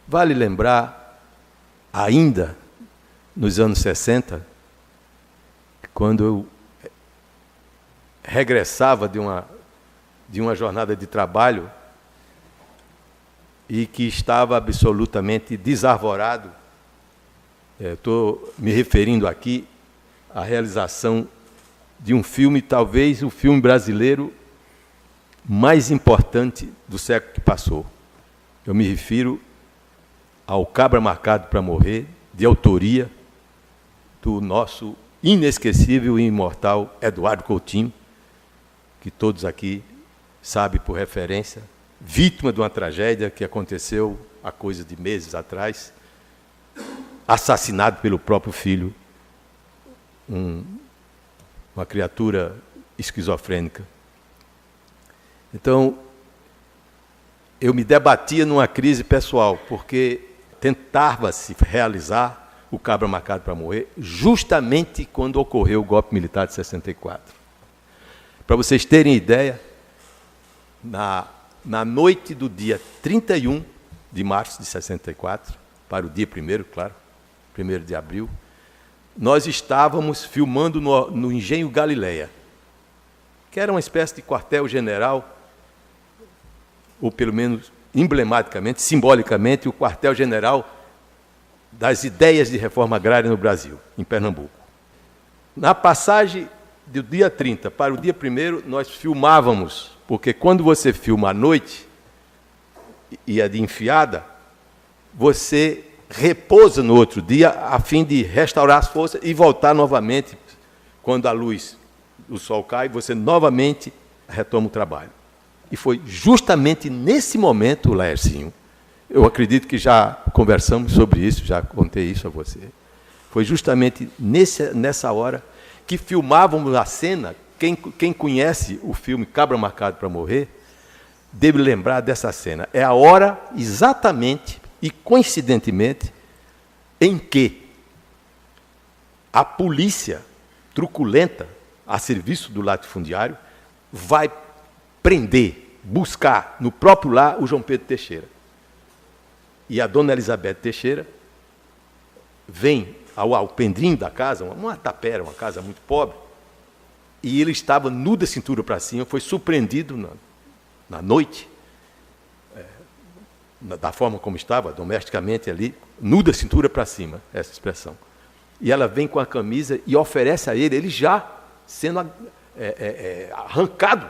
Vale lembrar, ainda nos anos 60, quando eu regressava de uma jornada de trabalho e que estava absolutamente desarvorado. Estou me referindo aqui à realização de um filme, talvez o filme brasileiro mais importante do século que passou. Eu me refiro ao Cabra Marcado para Morrer, de autoria do nosso inesquecível e imortal Eduardo Coutinho, que todos aqui sabem por referência, vítima de uma tragédia que aconteceu há coisa de meses atrás, assassinado pelo próprio filho, uma criatura esquizofrênica. Então, eu me debatia numa crise pessoal, porque tentava-se realizar o Cabra Marcado para Morrer justamente quando ocorreu o golpe militar de 64. Para vocês terem ideia, na noite do dia 31 de março de 64, para o dia 1º, claro, 1º de abril, nós estávamos filmando no Engenho Galileia, que era uma espécie de quartel-general, ou pelo menos emblematicamente, simbolicamente, o quartel-general das ideias de reforma agrária no Brasil, em Pernambuco. Na passagem do dia 30 para o dia 1º, nós filmávamos, porque quando você filma à noite, e é de enfiada, você repousa no outro dia, a fim de restaurar as forças e voltar novamente, quando a luz do sol cai, você novamente retoma o trabalho. E foi justamente nesse momento, Laercinho, eu acredito que já conversamos sobre isso, já contei isso a você, foi justamente nessa hora que filmávamos a cena. Quem conhece o filme Cabra Marcado para Morrer, deve lembrar dessa cena. É a hora exatamente e coincidentemente em que a polícia truculenta, a serviço do latifundiário, vai prender, buscar no próprio lar o João Pedro Teixeira. E a dona Elizabeth Teixeira vem ao alpendrinho da casa, uma tapera, uma casa muito pobre, e ele estava nu da cintura para cima, foi surpreendido na noite, da forma como estava, domesticamente ali, nu da cintura para cima, essa expressão. E ela vem com a camisa e oferece a ele já sendo arrancado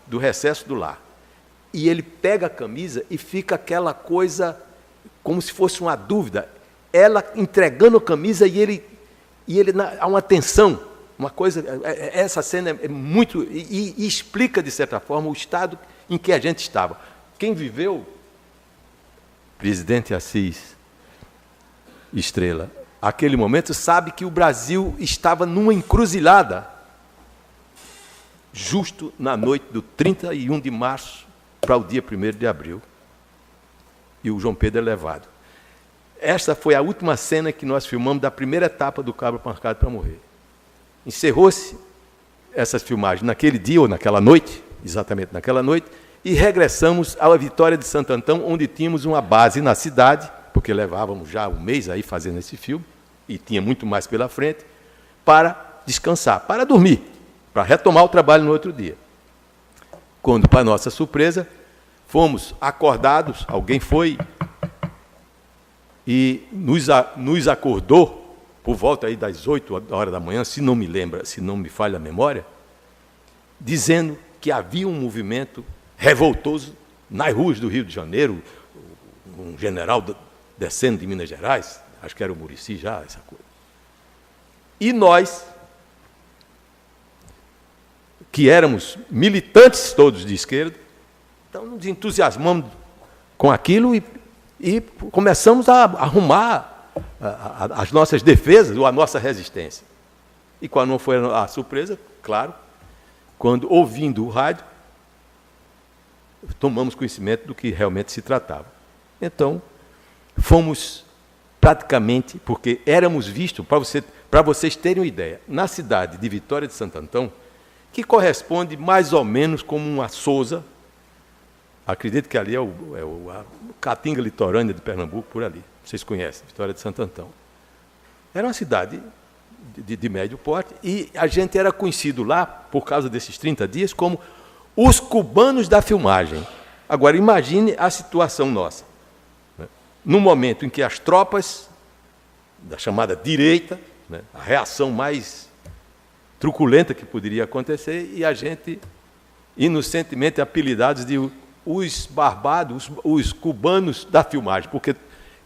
do recesso do lar. E ele pega a camisa e fica aquela coisa como se fosse uma dúvida. Ela entregando a camisa e ele há uma tensão, uma coisa. Essa cena é muito e explica de certa forma o estado em que a gente estava. Quem viveu, presidente Assis Estrela, aquele momento, sabe que o Brasil estava numa encruzilhada, justo na noite do 31 de março para o dia 1º de abril. E o João Pedro é levado. Esta foi a última cena que nós filmamos da primeira etapa do Cabra Marcado para Morrer. Encerrou-se essas filmagens naquele dia ou naquela noite, exatamente naquela noite, e regressamos à Vitória de Santo Antão, onde tínhamos uma base na cidade, porque levávamos já um mês aí fazendo esse filme, e tinha muito mais pela frente, para descansar, para dormir, para retomar o trabalho no outro dia. Quando, para nossa surpresa, fomos acordados, alguém foi e nos acordou por volta aí das 8 horas da manhã, se não me falha a memória, dizendo que havia um movimento revoltoso nas ruas do Rio de Janeiro, um general descendo de Minas Gerais, acho que era o Muricy já, essa coisa. E nós, que éramos militantes todos de esquerda, então nos entusiasmamos com aquilo e começamos a arrumar as nossas defesas ou a nossa resistência. E qual não foi a surpresa? Claro, quando, ouvindo o rádio, tomamos conhecimento do que realmente se tratava. Então, fomos praticamente, porque éramos vistos, para vocês terem uma ideia, na cidade de Vitória de Santo Antão, que corresponde mais ou menos como uma Sousa, Acredito que ali é a Caatinga litorânea de Pernambuco, por ali. Vocês conhecem, Vitória de Santo Antão. Era uma cidade de médio porte, e a gente era conhecido lá, por causa desses 30 dias, como os cubanos da filmagem. Agora, imagine a situação nossa. Né? No momento em que as tropas da chamada direita, né, a reação mais truculenta que poderia acontecer, e a gente, inocentemente apelidados de os barbados, os cubanos da filmagem, porque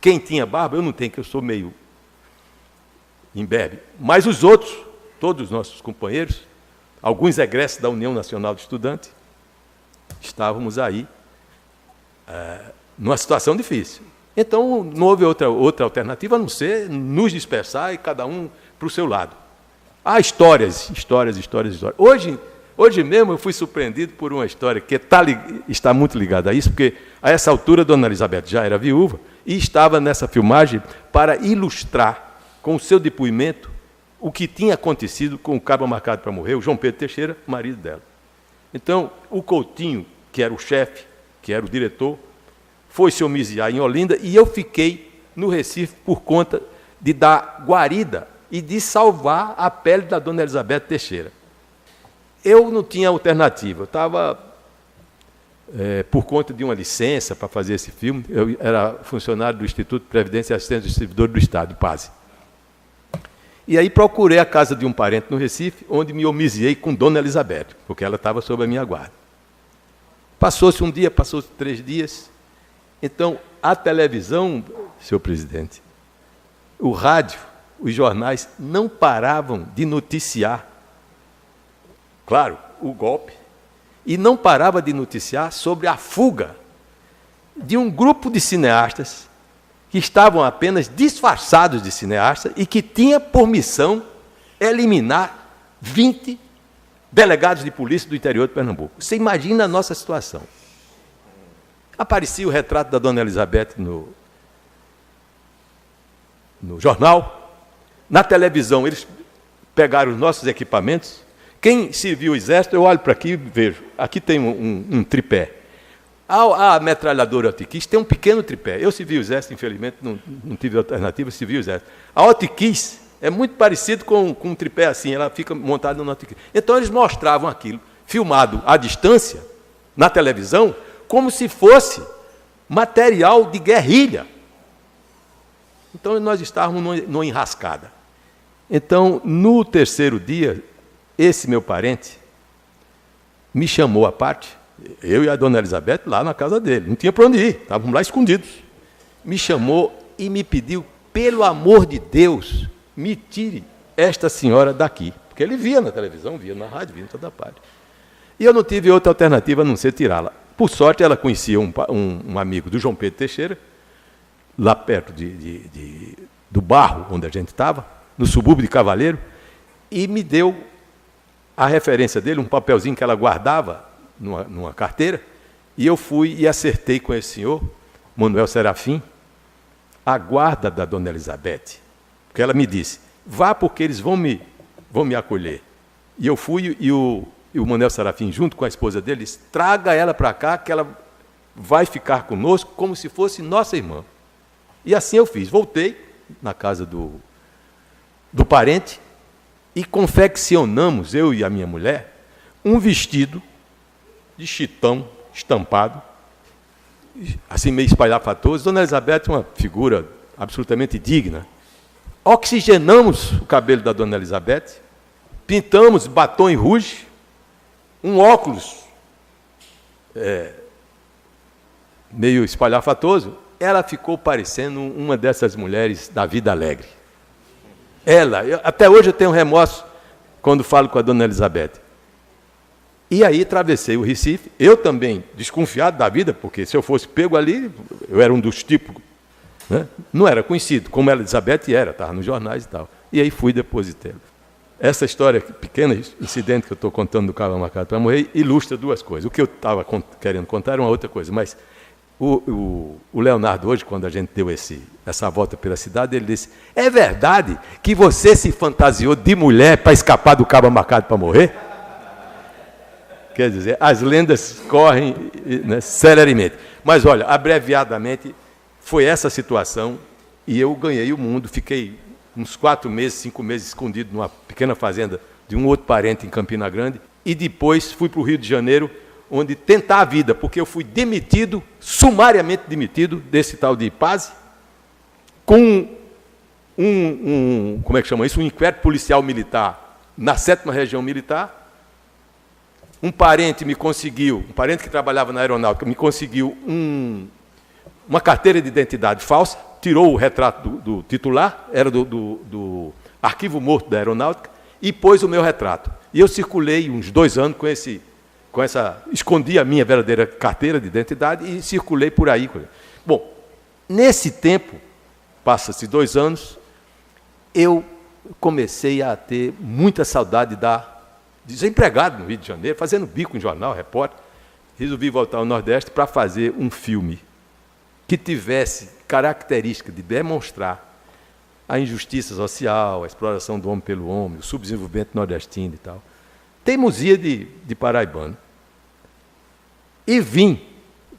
quem tinha barba, eu não tenho, que eu sou meio imberbe, mas os outros, todos os nossos companheiros, alguns egressos da União Nacional de Estudantes, estávamos aí numa situação difícil. Então, não houve outra alternativa a não ser nos dispersar e cada um para o seu lado. Há histórias. Hoje mesmo eu fui surpreendido por uma história que está muito ligada a isso, porque a essa altura Dona Elizabeth já era viúva e estava nessa filmagem para ilustrar com o seu depoimento o que tinha acontecido com o cabo marcado para morrer, o João Pedro Teixeira, marido dela. Então, o Coutinho, que era o chefe, que era o diretor, foi se homiziar em Olinda e eu fiquei no Recife por conta de dar guarida e de salvar a pele da Dona Elizabeth Teixeira. Eu não tinha alternativa, eu estava, por conta de uma licença para fazer esse filme, eu era funcionário do Instituto de Previdência e Assistência do Servidor do Estado, PASE. E aí procurei a casa de um parente no Recife, onde me homiziei com Dona Elizabeth, porque ela estava sob a minha guarda. Passou-se um dia, passou-se 3 dias. Então, a televisão, senhor presidente, o rádio, os jornais não paravam de noticiar, claro, o golpe, e não parava de noticiar sobre a fuga de um grupo de cineastas que estavam apenas disfarçados de cineastas e que tinha por missão eliminar 20 delegados de polícia do interior de Pernambuco. Você imagina a nossa situação. Aparecia o retrato da Dona Elizabeth no jornal. Na televisão, eles pegaram os nossos equipamentos. Quem serviu o exército, eu olho para aqui e vejo. Aqui tem um tripé. A metralhadora Otiquis tem um pequeno tripé. Eu servi o exército, infelizmente, não tive alternativa, servi o exército. A Otiquis é muito parecido com um tripé assim, ela fica montada no Otiquis. Então, eles mostravam aquilo, filmado à distância, na televisão, como se fosse material de guerrilha. Então, nós estávamos numa enrascada. Então, no 3º dia, esse meu parente me chamou à parte, eu e a Dona Elizabeth, lá na casa dele. Não tinha para onde ir, estávamos lá escondidos. Me chamou e me pediu, pelo amor de Deus, me tire esta senhora daqui. Porque ele via na televisão, via na rádio, via em toda parte. E eu não tive outra alternativa a não ser tirá-la. Por sorte, ela conhecia um amigo do João Pedro Teixeira, lá perto do Barro, onde a gente estava, no subúrbio de Cavaleiro, e me deu a referência dele, um papelzinho que ela guardava numa carteira, e eu fui e acertei com esse senhor, Manuel Serafim, a guarda da Dona Elizabeth. Porque ela me disse, vá porque eles vão me acolher. E eu fui e o Manuel Serafim, junto com a esposa dele, disse, traga ela para cá que ela vai ficar conosco como se fosse nossa irmã. E assim eu fiz. Voltei na casa do parente e confeccionamos, eu e a minha mulher, um vestido de chitão estampado, assim meio espalhafatoso. Dona Elizabeth é uma figura absolutamente digna. Oxigenamos o cabelo da Dona Elizabeth, pintamos batom em rouge, um óculos meio espalhafatoso. Ela ficou parecendo uma dessas mulheres da vida alegre. Até hoje eu tenho remorso quando falo com a Dona Elizabeth. E aí atravessei o Recife, eu também desconfiado da vida, porque se eu fosse pego ali, eu era um dos tipos, né? Não era conhecido, como a Elizabeth era, estava nos jornais e tal. E aí fui depositá-lo. Essa história, pequena incidente que eu estou contando do cabo marcado para morrer, ilustra 2 coisas. O que eu estava querendo contar era uma outra coisa, mas o Leonardo hoje, quando a gente deu essa volta pela cidade, ele disse, é verdade que você se fantasiou de mulher para escapar do cabo marcado para morrer? quer dizer, as lendas correm, né, celeremente. Mas, olha, abreviadamente, foi essa situação e eu ganhei o mundo. Fiquei uns 4 meses, 5 meses escondido numa pequena fazenda de um outro parente em Campina Grande e depois fui para o Rio de Janeiro, onde tentar a vida, porque eu fui demitido, sumariamente demitido, desse tal de IPASE, com como é que chama isso? Um inquérito policial militar na 7ª Região Militar. Um parente que trabalhava na aeronáutica, me conseguiu uma carteira de identidade falsa, tirou o retrato do titular, era do arquivo morto da aeronáutica, e pôs o meu retrato. E eu circulei uns 2 anos escondi a minha verdadeira carteira de identidade e circulei por aí. Bom, nesse tempo, passa-se 2 anos, eu comecei a ter muita saudade desempregado no Rio de Janeiro, fazendo bico em jornal, repórter. Resolvi voltar ao Nordeste para fazer um filme que tivesse característica de demonstrar a injustiça social, a exploração do homem pelo homem, o subdesenvolvimento nordestino e tal. Teimosia de paraibano. E vim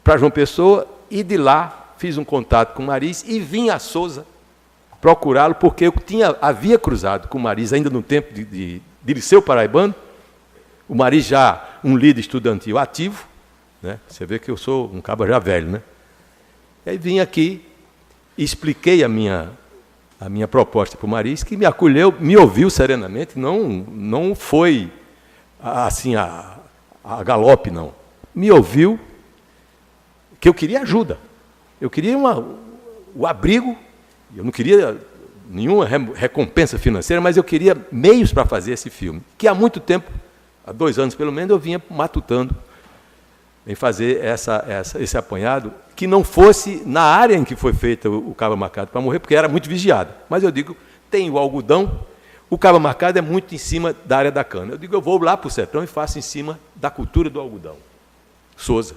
para João Pessoa e de lá fiz um contato com o Maris e vim a Sousa procurá-lo, porque eu havia cruzado com o Maris ainda no tempo de Liceu Paraibano. O Maris já um líder estudantil ativo, né? Você vê que eu sou um cabo já velho, né? E aí vim aqui e expliquei a minha proposta para o Maris, que me acolheu, me ouviu serenamente, não foi assim a galope, não. Me ouviu, que eu queria ajuda. Eu queria o abrigo, eu não queria nenhuma recompensa financeira, mas eu queria meios para fazer esse filme, que há muito tempo, há 2 anos pelo menos, eu vinha matutando em fazer esse apanhado, que não fosse na área em que foi feito o Cabra Marcado para Morrer, porque era muito vigiado. Mas eu digo, tem o algodão, o Cabra Marcado é muito em cima da área da cana. Eu digo, eu vou lá para o sertão e faço em cima da cultura do algodão. Sousa,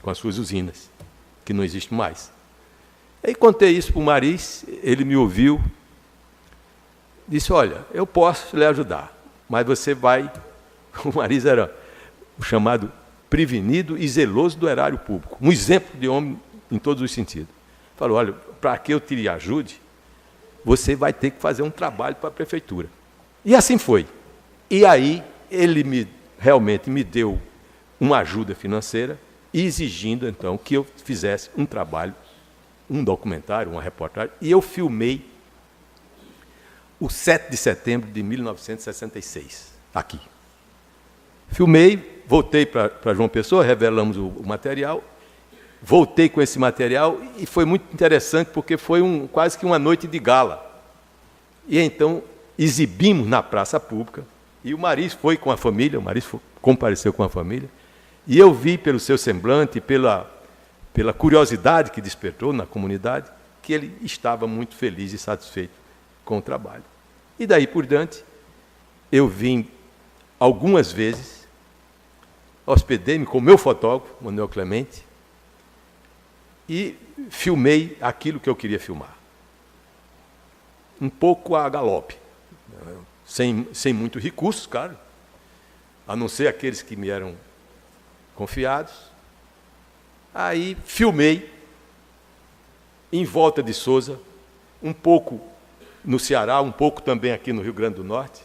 com as suas usinas, que não existe mais. Aí contei isso para o Maris, ele me ouviu, disse, olha, eu posso lhe ajudar, mas você vai... O Maris era o chamado prevenido e zeloso do erário público, um exemplo de homem em todos os sentidos. Falou, olha, para que eu te ajude, você vai ter que fazer um trabalho para a prefeitura. E assim foi. E aí ele realmente me deu uma ajuda financeira, exigindo então que eu fizesse um trabalho, um documentário, uma reportagem, e eu filmei o 7 de setembro de 1966, aqui. Filmei, voltei para João Pessoa, revelamos o material, voltei com esse material e foi muito interessante porque foi quase que uma noite de gala. E então exibimos na praça pública e o Maris foi com a família, compareceu com a família, e eu vi pelo seu semblante, pela curiosidade que despertou na comunidade, que ele estava muito feliz e satisfeito com o trabalho. E daí por diante, eu vim algumas vezes, hospedei-me com o meu fotógrafo, Manuel Clemente, e filmei aquilo que eu queria filmar. Um pouco a galope, sem muito recursos, claro, a não ser aqueles que me eram confiados. Aí filmei em volta de Sousa, um pouco no Ceará, um pouco também aqui no Rio Grande do Norte.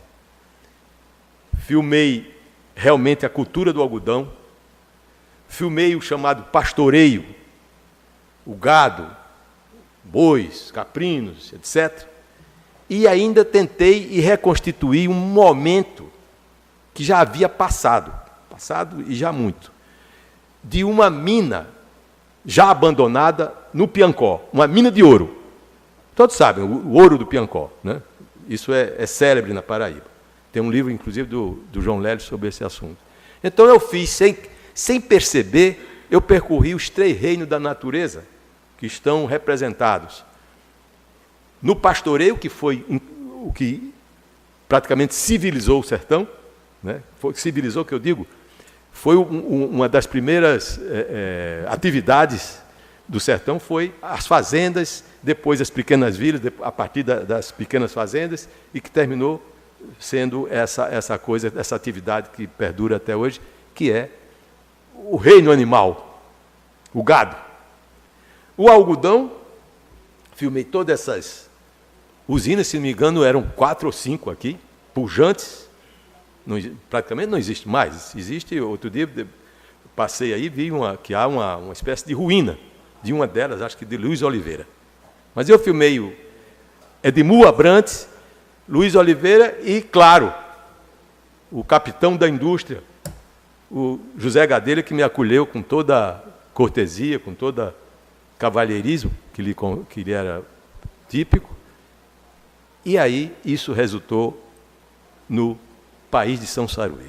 Filmei realmente a cultura do algodão, filmei o chamado pastoreio, o gado, bois, caprinos, etc. E ainda tentei e reconstituir um momento que já havia passado e já muito, de uma mina já abandonada no Piancó, uma mina de ouro. Todos sabem, o ouro do Piancó, né? Isso é célebre na Paraíba. Tem um livro, inclusive, do João Lélio sobre esse assunto. Então eu fiz, sem perceber, eu percorri os 3 reinos da natureza que estão representados no pastoreio, que foi o que praticamente civilizou o sertão, né? Civilizou, que eu digo, foi uma das primeiras atividades do sertão, foi as fazendas, depois as pequenas vilas, a partir das pequenas fazendas, e que terminou sendo essa coisa, essa atividade que perdura até hoje, que é o reino animal, o gado. O algodão, filmei todas essas usinas, se não me engano, eram 4 ou 5 aqui, pujantes, praticamente não existe mais. Existe, outro dia, passei aí, vi que há uma espécie de ruína de uma delas, acho que de Luiz Oliveira. Mas eu filmei Edmur Abrantes, Luiz Oliveira e, claro, o capitão da indústria, o José Gadelha, que me acolheu com toda cortesia, com toda cavalheirismo, que lhe era típico. E aí isso resultou no País de São Saruê.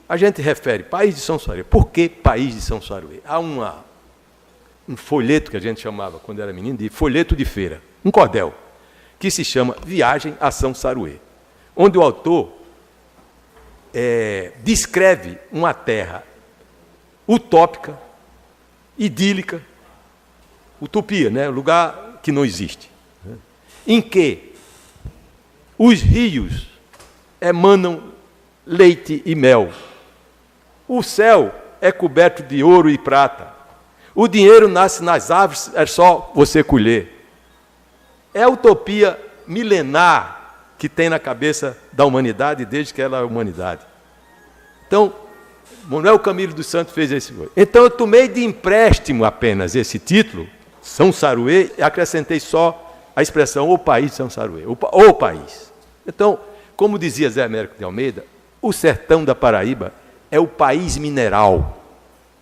A gente refere País de São Saruê. Por que País de São Saruê? Há um folheto que a gente chamava, quando era menino, de folheto de feira, um cordel, que se chama Viagem a São Saruê, onde o autor descreve uma terra utópica, idílica, utopia, né? Lugar que não existe, né? Em que os rios emanam leite e mel, o céu é coberto de ouro e prata, o dinheiro nasce nas árvores, é só você colher. É a utopia milenar que tem na cabeça da humanidade desde que ela é humanidade. Então, Manuel Camilo dos Santos fez esse. Então eu tomei de empréstimo apenas esse título, São Saruê, e acrescentei só a expressão o País de São Saruê, o país. Então, como dizia Zé Américo de Almeida, o sertão da Paraíba é o país mineral,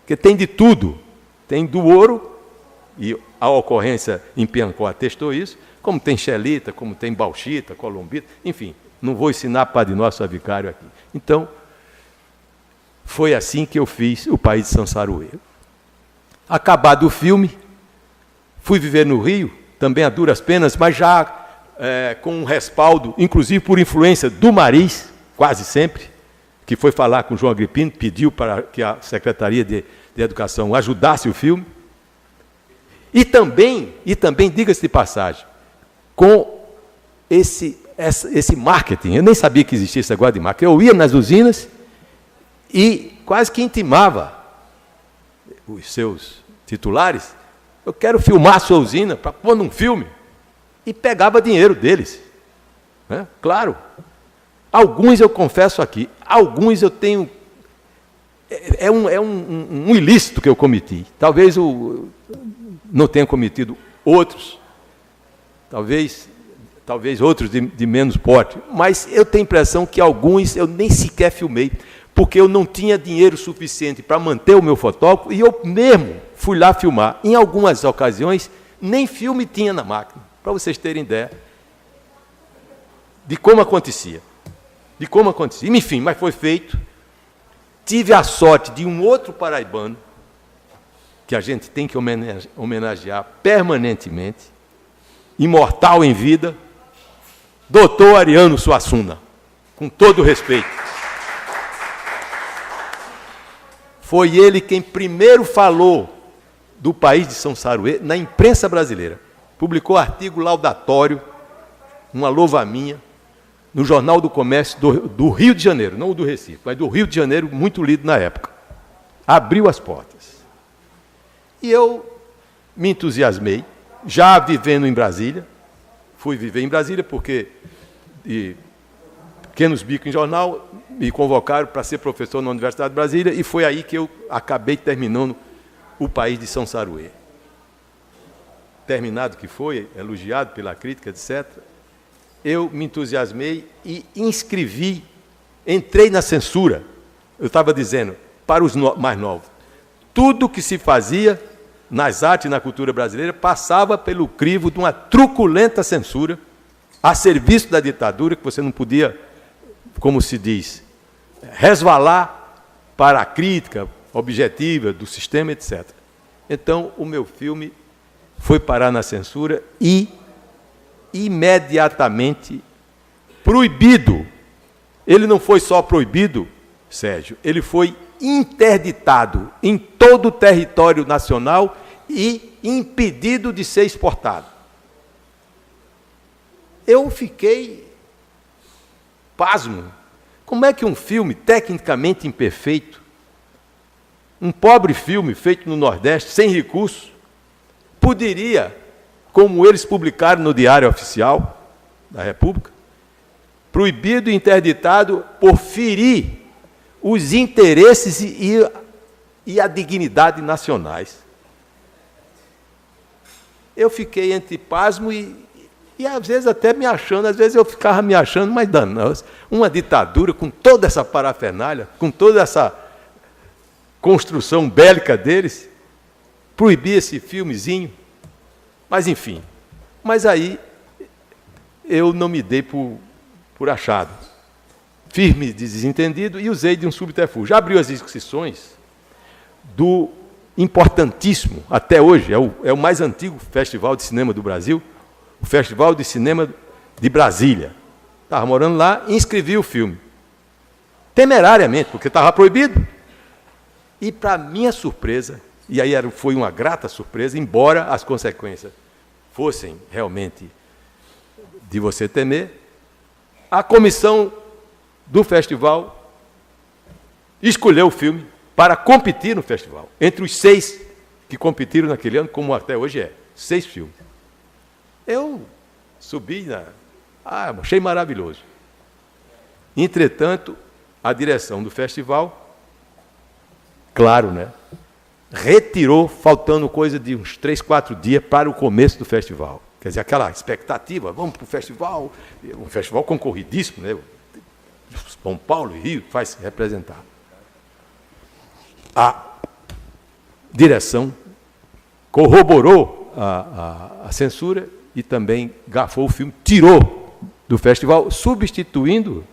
que tem de tudo. Tem do ouro, e a ocorrência em Piancó atestou isso, como tem xelita, como tem bauxita, colombita, enfim, não vou ensinar Padre Nosso a vicário aqui. Então, foi assim que eu fiz o País de São Saruê. Acabado o filme, fui viver no Rio, também a duras penas, mas já com um respaldo, inclusive por influência do Mariz, quase sempre, que foi falar com o João Agripino, pediu para que a Secretaria de Educação ajudasse o filme. E também diga-se de passagem, com esse marketing, eu nem sabia que existia esse negócio de marketing, eu ia nas usinas e quase que intimava os seus titulares, eu quero filmar a sua usina para pôr num filme, e pegava dinheiro deles, né? Claro, alguns eu confesso aqui, alguns eu tenho, é um ilícito que eu cometi, talvez não tenha cometido outros, talvez outros de menos porte, mas eu tenho a impressão que alguns eu nem sequer filmei, porque eu não tinha dinheiro suficiente para manter o meu fotógrafo, e eu mesmo fui lá filmar. Em algumas ocasiões, nem filme tinha na máquina, para vocês terem ideia de como acontecia. Enfim, mas foi feito. Tive a sorte de um outro paraibano, que a gente tem que homenagear permanentemente, imortal em vida, Dr. Ariano Suassuna, com todo o respeito. Foi ele quem primeiro falou do País de São Saruê na imprensa brasileira. Publicou artigo laudatório, uma louva minha, no Jornal do Comércio do Rio de Janeiro, não o do Recife, mas do Rio de Janeiro, muito lido na época. Abriu as portas. E eu me entusiasmei, já vivendo em Brasília. Fui viver em Brasília porque, de pequenos bicos em jornal, me convocaram para ser professor na Universidade de Brasília, e foi aí que eu acabei terminando o País de São Saruê. Terminado que foi, elogiado pela crítica, etc., eu me entusiasmei e inscrevi, entrei na censura. Eu estava dizendo, para os mais novos, tudo que se fazia nas artes e na cultura brasileira passava pelo crivo de uma truculenta censura a serviço da ditadura, que você não podia, como se diz, resvalar para a crítica objetiva do sistema, etc. Então, o meu filme foi parar na censura e imediatamente proibido. Ele não foi só proibido, Sérgio, ele foi interditado em todo o território nacional e impedido de ser exportado. Eu fiquei pasmo, Como é que um filme tecnicamente imperfeito, um pobre filme feito no Nordeste, sem recursos, poderia, como eles publicaram no Diário Oficial da República, proibido e interditado por ferir os interesses e a dignidade nacionais? Eu fiquei entre pasmo e às vezes até me achando, às vezes eu ficava me achando, mas danoso, uma ditadura com toda essa parafernália, com toda essa construção bélica deles, proibir esse filmezinho, mas enfim. Mas aí eu não me dei por achado, firme e desentendido, e usei de um subterfúgio. Abriu as inscrições do importantíssimo, até hoje, é o mais antigo festival de cinema do Brasil, o Festival de Cinema de Brasília. Estava morando lá e inscrevi o filme. Temerariamente, porque estava proibido. E, para minha surpresa, e aí foi uma grata surpresa, embora as consequências fossem realmente de você temer, a comissão do festival escolheu o filme para competir no festival. Entre os 6 que competiram naquele ano, como até hoje 6 filmes. Eu subi achei maravilhoso. Entretanto, a direção do festival, claro, né, retirou, faltando coisa de uns 3, 4 dias para o começo do festival. Quer dizer, aquela expectativa, vamos para o festival, um festival concorridíssimo, né? São Paulo e Rio vai se representar. A direção corroborou a censura e também gafou o filme, tirou do festival, substituindo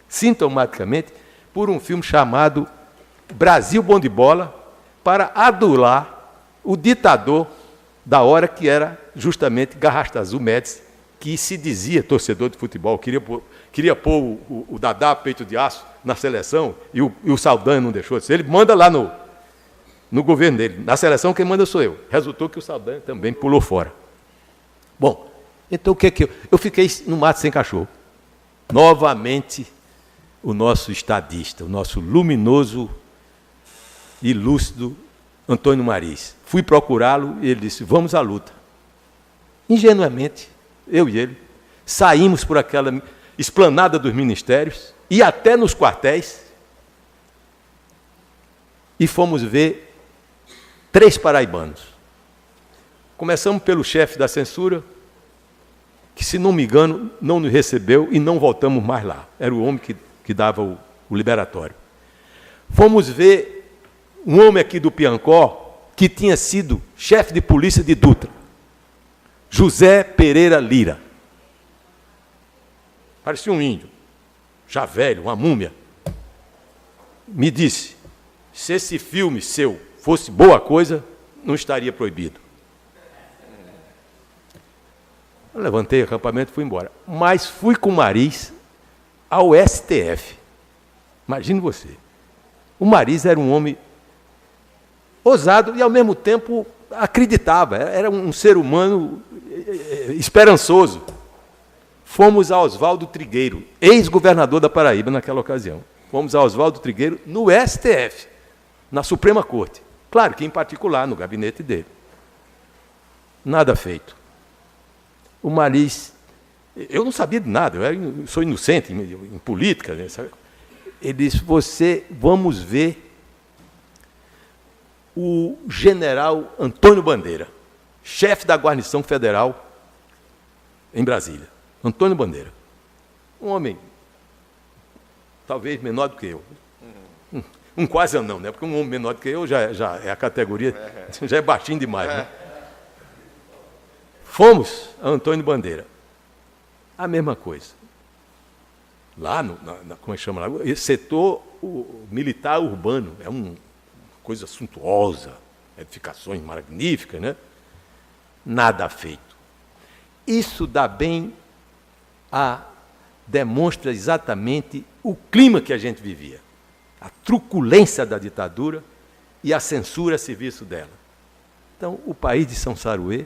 sintomaticamente por um filme chamado Brasil Bom de Bola, para adular o ditador da hora, que era justamente Garrastazu Médici, que se dizia torcedor de futebol, queria pôr o Dadá peito de aço na seleção, e o Saldanha não deixou. Ele manda lá no governo dele. Na seleção quem manda sou eu. Resultou que o Saldanha também pulou fora. Bom, então o que é que eu fiquei no mato sem cachorro. Novamente, o nosso estadista, o nosso luminoso e lúcido Antônio Mariz. Fui procurá-lo e ele disse, vamos à luta. Ingenuamente, eu e ele, saímos por aquela esplanada dos ministérios e até nos quartéis e fomos ver 3 paraibanos. Começamos pelo chefe da censura, que, se não me engano, não nos recebeu e não voltamos mais lá. Era o homem que dava o liberatório. Fomos ver um homem aqui do Piancó, que tinha sido chefe de polícia de Dutra, José Pereira Lira. Parecia um índio, já velho, uma múmia. Me disse, se esse filme seu fosse boa coisa, não estaria proibido. Eu levantei o acampamento e fui embora. Mas fui com o Mariz ao STF. Imagine você. O Mariz era um homem ousado e, ao mesmo tempo, acreditava. Era um ser humano esperançoso. Fomos a Oswaldo Trigueiro, ex-governador da Paraíba naquela ocasião. Fomos a Oswaldo Trigueiro no STF, na Suprema Corte. Claro que, em particular, no gabinete dele. Nada feito. O Mariz, eu não sabia de nada, eu sou inocente em política. Né, sabe? Ele disse, vamos ver o general Antônio Bandeira, chefe da guarnição federal em Brasília. Antônio Bandeira. Um homem, talvez menor do que eu. Um quase anão, né? Porque um homem menor do que eu já é a categoria, já é baixinho demais. Né? Fomos a Antônio Bandeira. A mesma coisa. Lá, como é que chama lá? Setor militar urbano. É uma coisa suntuosa, edificações magníficas, né? Nada feito. Isso demonstra exatamente o clima que a gente vivia. A truculência da ditadura e a censura a serviço dela. Então, o país de São Saruê,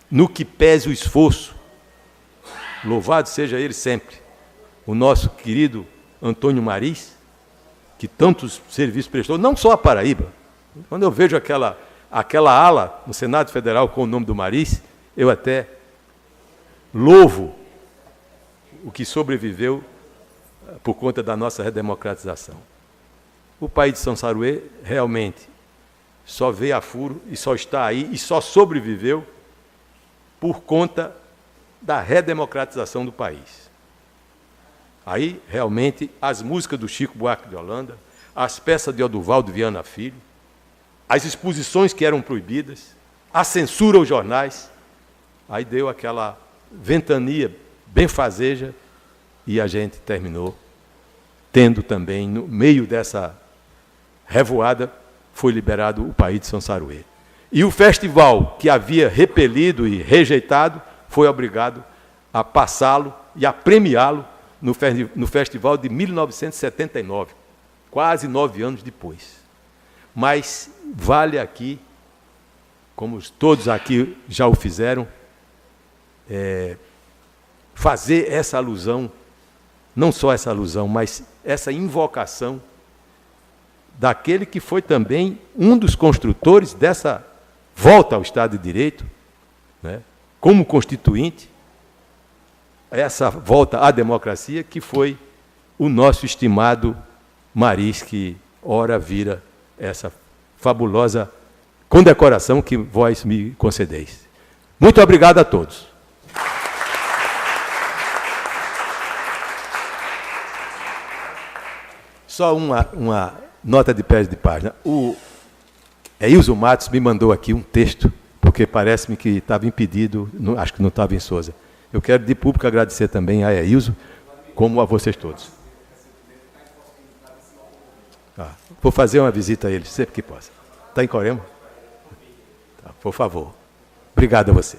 no que pese o esforço, louvado seja ele sempre, o nosso querido Antônio Maris, que tantos serviços prestou, não só a Paraíba. Quando eu vejo aquela ala no Senado Federal com o nome do Maris, eu até louvo o que sobreviveu por conta da nossa redemocratização. O país de São Saruê realmente só veio a furo e só está aí e só sobreviveu por conta da redemocratização do país. Aí, realmente, as músicas do Chico Buarque de Holanda, as peças de Oduvaldo Viana Filho, as exposições que eram proibidas, a censura aos jornais, aí deu aquela ventania benfazeja e a gente terminou tendo também, no meio dessa revoada, foi liberado o país de São Saruê. E o festival que havia repelido e rejeitado foi obrigado a passá-lo e a premiá-lo no festival de 1979, quase 9 anos depois. Mas vale aqui, como todos aqui já o fizeram, fazer essa alusão, não só essa alusão, mas essa invocação daquele que foi também um dos construtores dessa volta ao Estado de Direito, né, como constituinte, essa volta à democracia, que foi o nosso estimado Maris, que ora vira essa fabulosa condecoração que vós me concedeis. Muito obrigado a todos. Só uma nota de pés de página. O Eilzo Matos me mandou aqui um texto, porque parece-me que estava impedido, acho que não estava em Sousa. Eu quero de público agradecer também a Eilzo, como a vocês todos. Vou fazer uma visita a ele, sempre que possa. Está em Corema? Tá, por favor. Obrigado a você.